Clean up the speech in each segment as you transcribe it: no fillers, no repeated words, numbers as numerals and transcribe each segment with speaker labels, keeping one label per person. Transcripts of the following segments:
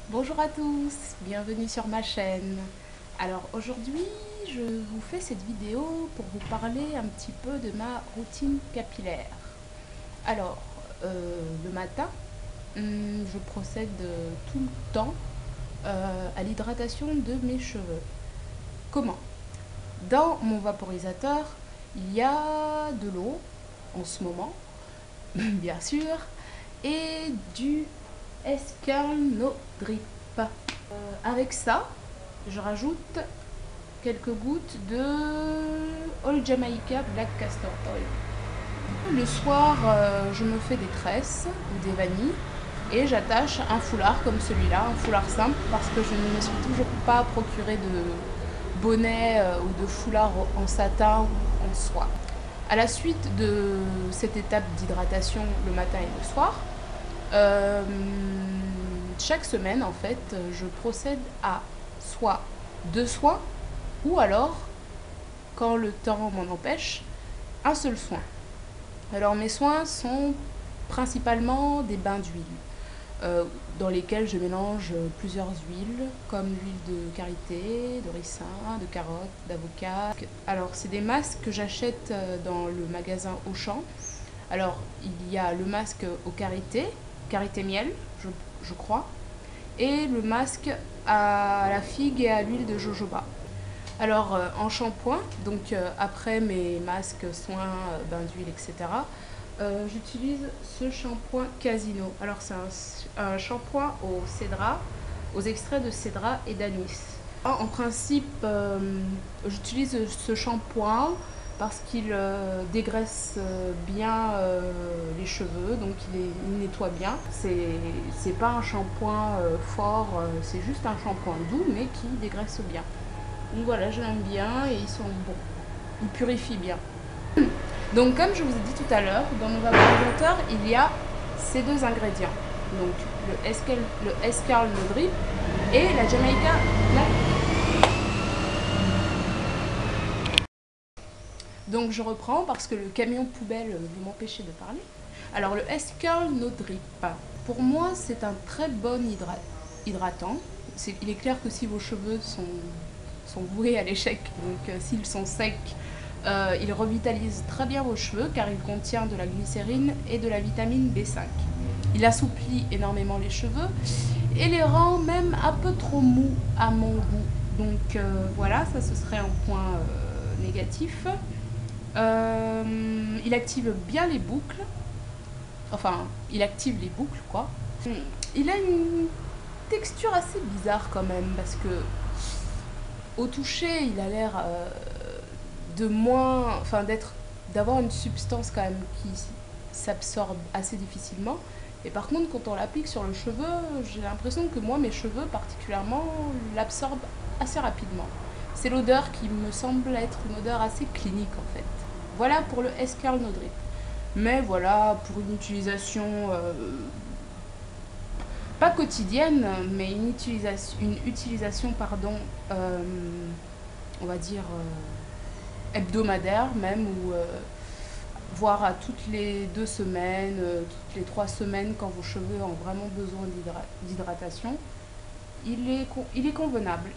Speaker 1: Bonjour à tous, bienvenue sur ma chaîne. Alors aujourd'hui, je vous fais cette vidéo pour vous parler un petit peu de ma routine capillaire. Alors, le matin, je procède tout le temps à l'hydratation de mes cheveux. Comment? Dans mon vaporisateur, il y a de l'eau en ce moment, bien sûr, et du S-Curl No Drip. Avec ça, je rajoute quelques gouttes de All Jamaica Black Castor Oil. Le soir, je me fais des tresses ou des vanilles et j'attache un foulard comme celui-là, un foulard simple, parce que je ne me suis toujours pas procuré de bonnet ou de foulard en satin ou en soie. À la suite de cette étape d'hydratation le matin et le soir, euh, chaque semaine, en fait, je procède à soit deux soins ou alors, quand le temps m'en empêche, un seul soin. Alors mes soins sont principalement des bains d'huile dans lesquels je mélange plusieurs huiles comme l'huile de karité, de ricin, de carotte, d'avocat. Alors c'est des masques que j'achète dans le magasin Auchan. Alors il y a le masque au karité miel, je crois, et le masque à la figue et à l'huile de jojoba. Alors en shampoing, donc après mes masques, soins, bains d'huile, etc., j'utilise ce shampoing Casino. Alors c'est un shampoing au cédra, aux extraits de cédra et d'anis. En principe, j'utilise ce shampoing parce qu'il dégraisse bien les cheveux, donc il nettoie bien. C'est pas un shampoing fort, c'est juste un shampoing doux mais qui dégraisse bien. Donc voilà, je l'aime bien et ils sont bons. Ils purifient bien. Donc comme je vous ai dit tout à l'heure, dans mon vaporisateur, il y a ces deux ingrédients. Donc le S-Curl No Drip et la Jamaica Black. Donc je reprends parce que le camion poubelle veut m'empêcher de parler. Alors le S-Curl No Drip, pour moi c'est un très bon hydratant. Il est clair que si vos cheveux sont voués à l'échec, donc s'ils sont secs, il revitalise très bien vos cheveux car il contient de la glycérine et de la vitamine B5. Il assouplit énormément les cheveux et les rend même un peu trop mous à mon goût. Donc voilà, ça ce serait un point négatif. Il active bien les boucles. Enfin, il active les boucles, quoi. Il a une texture assez bizarre quand même, parce que au toucher, il a l'air de moins. Enfin, d'avoir une substance quand même qui s'absorbe assez difficilement. Et par contre, quand on l'applique sur le cheveu, j'ai l'impression que moi, mes cheveux particulièrement, l'absorbent assez rapidement. C'est l'odeur qui me semble être une odeur assez clinique en fait. Voilà pour le S-Curl No Drip. Mais voilà, pour une utilisation pas quotidienne, mais une utilisation pardon, on va dire hebdomadaire même, ou voire à toutes les 2 semaines, toutes les 3 semaines, quand vos cheveux ont vraiment besoin d'hydratation, il est convenable,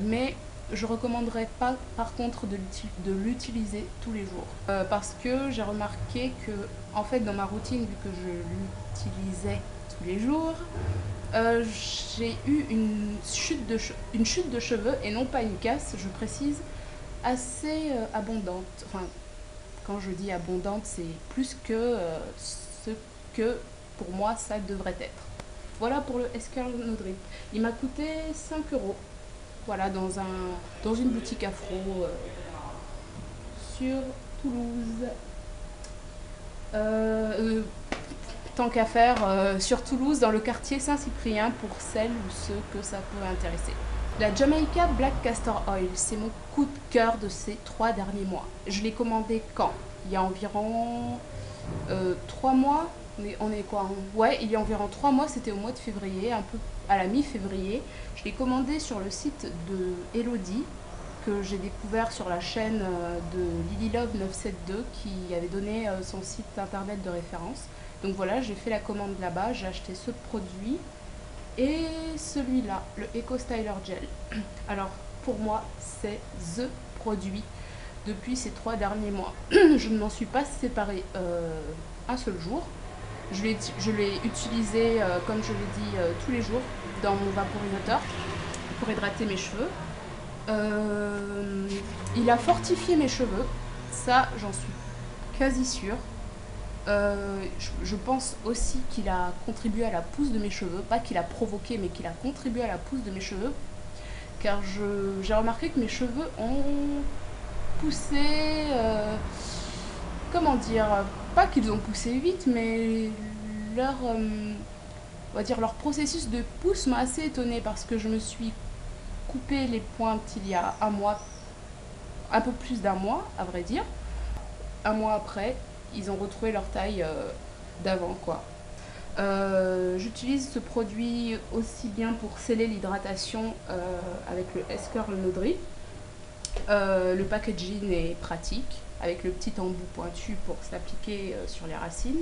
Speaker 1: mais je ne recommanderais pas par contre de l'utiliser tous les jours. Parce que j'ai remarqué que, en fait, dans ma routine, vu que je l'utilisais tous les jours, j'ai eu une chute de cheveux, et non pas une casse, je précise, assez abondante. Enfin, quand je dis abondante, c'est plus que ce que pour moi ça devrait être. Voilà pour le S-Curl No Drip. Il m'a coûté 5 €. Voilà, dans une boutique afro sur Toulouse. Euh, euh, Tant qu'à faire, sur Toulouse, dans le quartier Saint-Cyprien, pour celles ou ceux que ça peut intéresser. La Jamaica Black Castor Oil, c'est mon coup de cœur de ces 3 derniers mois. Je l'ai commandé quand? Il y a environ 3 mois. On est quoi? Ouais, il y a environ 3 mois, c'était au mois de février, un peu à la mi-février. Je l'ai commandé sur le site de Elodie, que j'ai découvert sur la chaîne de LilyLove972, qui avait donné son site internet de référence. Donc voilà, j'ai fait la commande là-bas, j'ai acheté ce produit et celui-là, le Eco Styler Gel. Alors pour moi c'est THE produit depuis ces 3 derniers mois. Je ne m'en suis pas séparée un seul jour. Je l'ai utilisé, comme je l'ai dit, tous les jours dans mon vaporisateur pour hydrater mes cheveux. Il a fortifié mes cheveux, ça j'en suis quasi sûre. Je pense aussi qu'il a contribué à la pousse de mes cheveux, pas qu'il a provoqué, mais qu'il a contribué à la pousse de mes cheveux, car j'ai remarqué que mes cheveux ont poussé, comment dire, pas qu'ils ont poussé vite, mais leur, on va dire, leur processus de pousse m'a assez étonnée, parce que je me suis coupé les pointes il y a un mois, un peu plus d'un mois à vrai dire. Un mois après, ils ont retrouvé leur taille d'avant, quoi. J'utilise ce produit aussi bien pour sceller l'hydratation avec le S-Curl No Drip. Le packaging est pratique avec le petit embout pointu pour s'appliquer sur les racines,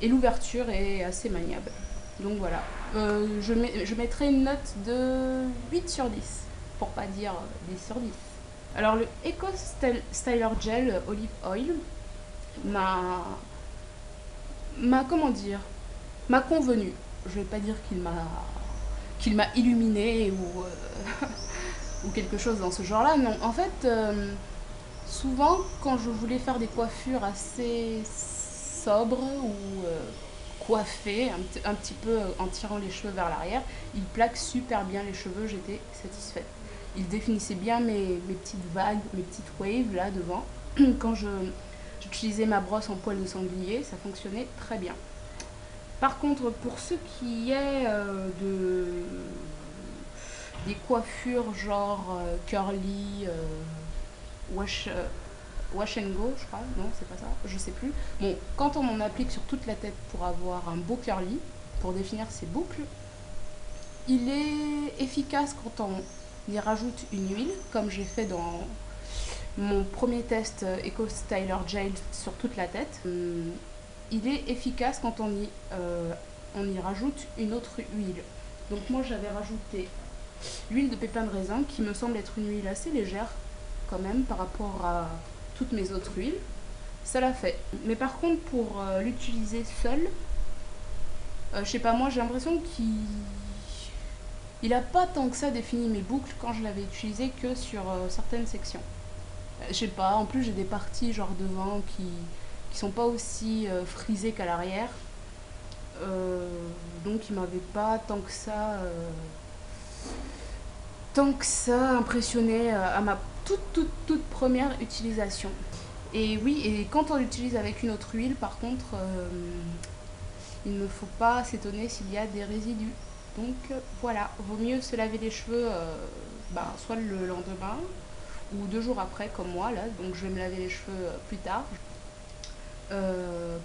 Speaker 1: et l'ouverture est assez maniable. Donc voilà, je mettrai une note de 8 sur 10 pour pas dire 10 sur 10. Alors le Eco Styler Gel Olive Oil comment dire, m'a convenu. Je vais pas dire qu'il m'a illuminé ou quelque chose dans ce genre là, non. En fait, souvent quand je voulais faire des coiffures assez sobres ou coiffées un petit peu en tirant les cheveux vers l'arrière, il plaque super bien les cheveux, j'étais satisfaite. Il définissait bien mes petites vagues, mes petites waves là devant. Quand j'utilisais ma brosse en poil de sanglier, ça fonctionnait très bien. Par contre, pour ce qui est des coiffures genre curly, wash and go, je crois, non, c'est pas ça, je sais plus. Bon, quand on en applique sur toute la tête pour avoir un beau curly, pour définir ses boucles, il est efficace quand on y rajoute une huile, comme j'ai fait dans mon premier test Eco Styler Gel sur toute la tête. Il est efficace quand on y rajoute une autre huile. Donc moi j'avais rajouté l'huile de pépins de raisin, qui me semble être une huile assez légère quand même par rapport à toutes mes autres huiles. Ça l'a fait. Mais par contre pour l'utiliser seul, je sais pas, moi j'ai l'impression qu'il a pas tant que ça défini mes boucles quand je l'avais utilisé que sur certaines sections. Je sais pas, en plus j'ai des parties genre devant qui sont pas aussi frisées qu'à l'arrière. Donc il m'avait pas tant que ça impressionné à ma toute première utilisation. Et oui, et quand on l'utilise avec une autre huile, par contre, il ne faut pas s'étonner s'il y a des résidus. Donc voilà, vaut mieux se laver les cheveux soit le lendemain ou 2 jours après comme moi là, donc je vais me laver les cheveux plus tard.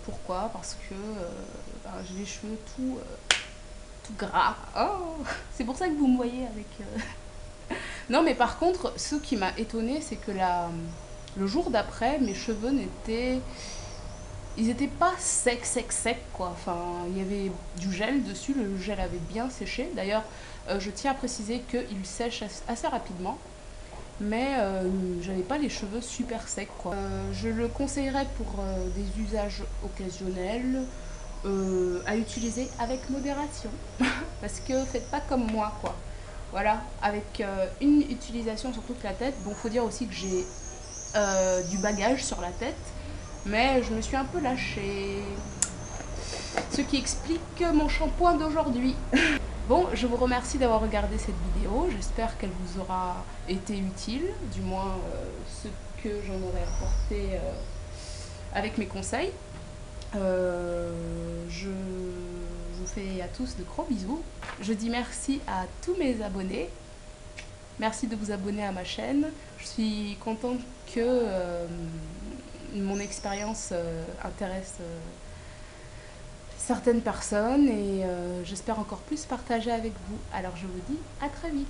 Speaker 1: Pourquoi? Parce que j'ai les cheveux tout gras. Oh, c'est pour ça que vous me voyez avec... Non mais par contre, ce qui m'a étonnée, c'est que le jour d'après, mes cheveux ils étaient pas secs quoi. Enfin, il y avait du gel dessus, le gel avait bien séché. D'ailleurs, je tiens à préciser qu'il sèche assez rapidement, mais j'avais pas les cheveux super secs quoi. Je le conseillerais pour des usages occasionnels, à utiliser avec modération, parce que faites pas comme moi quoi. Voilà, avec une utilisation sur toute la tête. Bon, faut dire aussi que j'ai du bagage sur la tête, mais je me suis un peu lâchée, ce qui explique mon shampoing d'aujourd'hui. Bon, je vous remercie d'avoir regardé cette vidéo, j'espère qu'elle vous aura été utile, du moins ce que j'en aurais apporté avec mes conseils. Je vous fais à tous de gros bisous. Je dis merci à tous mes abonnés. Merci de vous abonner à ma chaîne. Je suis contente que mon expérience intéresse certaines personnes et j'espère encore plus partager avec vous. Alors je vous dis à très vite.